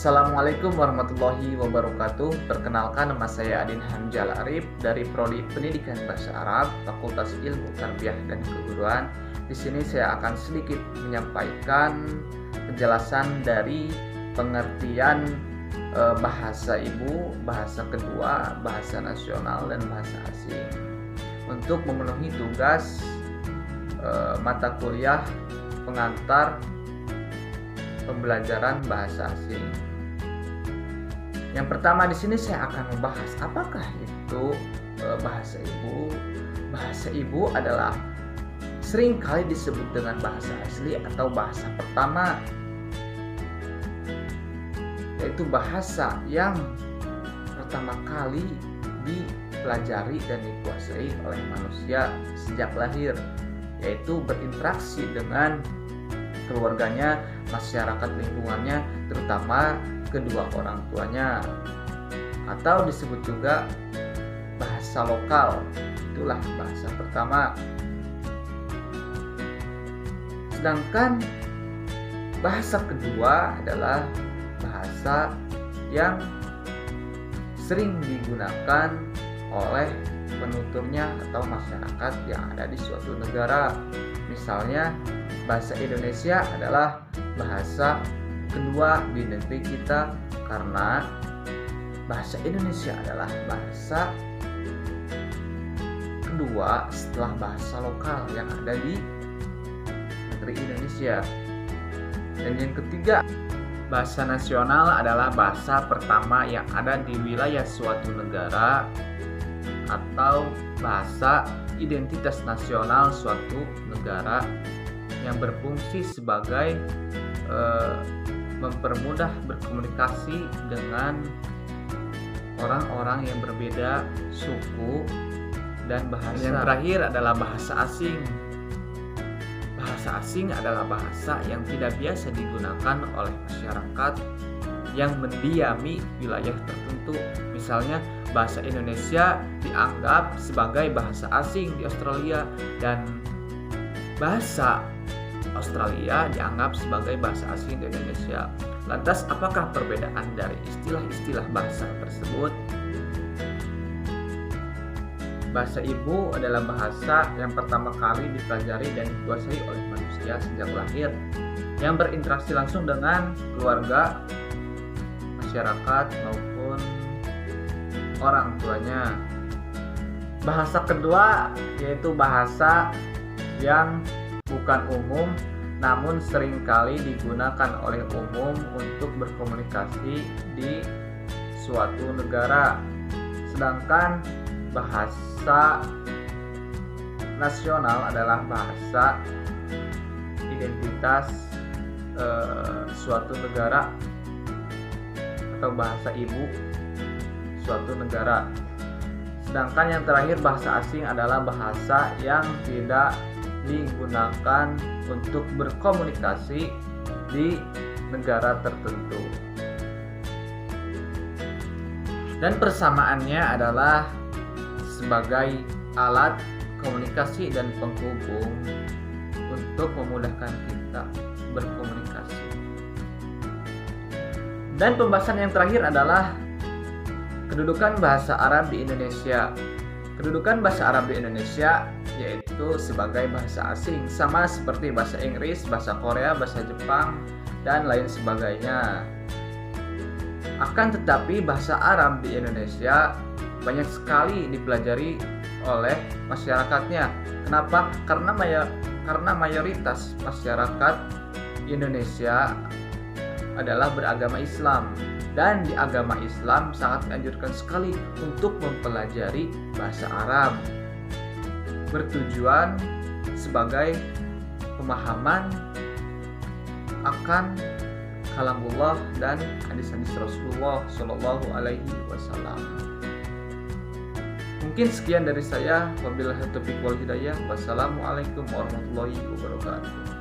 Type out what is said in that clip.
Assalamualaikum warahmatullahi wabarakatuh. Perkenalkan, nama saya Adin Hamzal Arif dari Prodi Pendidikan Bahasa Arab, Fakultas Ilmu Tarbiyah dan Keguruan. Di sini saya akan sedikit menyampaikan penjelasan dari pengertian bahasa ibu, bahasa kedua, bahasa nasional, dan bahasa asing. Untuk memenuhi tugas mata kuliah pengantar pembelajaran bahasa asing. Yang pertama di sini saya akan membahas apakah itu bahasa ibu. Bahasa ibu adalah sering kali disebut dengan bahasa asli atau bahasa pertama, yaitu bahasa yang pertama kali dipelajari dan dikuasai oleh manusia sejak lahir, yaitu berinteraksi dengan keluarganya, masyarakat lingkungannya, terutama kedua orang tuanya, atau disebut juga bahasa lokal. Itulah bahasa pertama. Sedangkan bahasa kedua adalah bahasa yang sering digunakan oleh penuturnya atau masyarakat yang ada di suatu negara. Misalnya, bahasa Indonesia adalah bahasa kedua di negeri kita karena bahasa Indonesia adalah bahasa kedua setelah bahasa lokal yang ada di negeri Indonesia. Dan yang ketiga, bahasa nasional adalah bahasa pertama yang ada di wilayah suatu negara atau bahasa identitas nasional suatu negara yang berfungsi sebagai mempermudah berkomunikasi dengan orang-orang yang berbeda suku dan bahasa. Yang terakhir adalah bahasa asing. Bahasa asing adalah bahasa yang tidak biasa digunakan oleh masyarakat yang mendiami wilayah tertentu. Misalnya, bahasa Indonesia dianggap sebagai bahasa asing di Australia dan bahasa Australia dianggap sebagai bahasa asing di Indonesia. Lantas, apakah perbedaan dari istilah-istilah bahasa tersebut? Bahasa ibu adalah bahasa yang pertama kali dipelajari dan dikuasai oleh manusia sejak lahir, yang berinteraksi langsung dengan keluarga, masyarakat, maupun orang tuanya. Bahasa kedua yaitu bahasa yang bukan umum namun seringkali digunakan oleh umum untuk berkomunikasi di suatu negara. Sedangkan bahasa nasional adalah bahasa identitas suatu negara atau bahasa ibu suatu negara. Sedangkan yang terakhir, bahasa asing adalah bahasa yang tidak digunakan untuk berkomunikasi di negara tertentu. Dan persamaannya adalah sebagai alat komunikasi dan penghubung untuk memudahkan kita berkomunikasi. Dan pembahasan yang terakhir adalah kedudukan bahasa Arab di Indonesia. Kedudukan bahasa Arab di Indonesia yaitu sebagai bahasa asing, sama seperti bahasa Inggris, bahasa Korea, bahasa Jepang, dan lain sebagainya. Akan tetapi bahasa Arab di Indonesia banyak sekali dipelajari oleh masyarakatnya. Kenapa? Karena mayoritas masyarakat Indonesia adalah beragama Islam. Dan di agama Islam sangat dianjurkan sekali untuk mempelajari bahasa Arab, bertujuan sebagai pemahaman akan kalamullah dan hadis-hadis Rasulullah Shallallahu Alaihi Wasallam. Mungkin sekian dari saya. Wabillahi taufiq wal hidayah. Wassalamualaikum warahmatullahi wabarakatuh.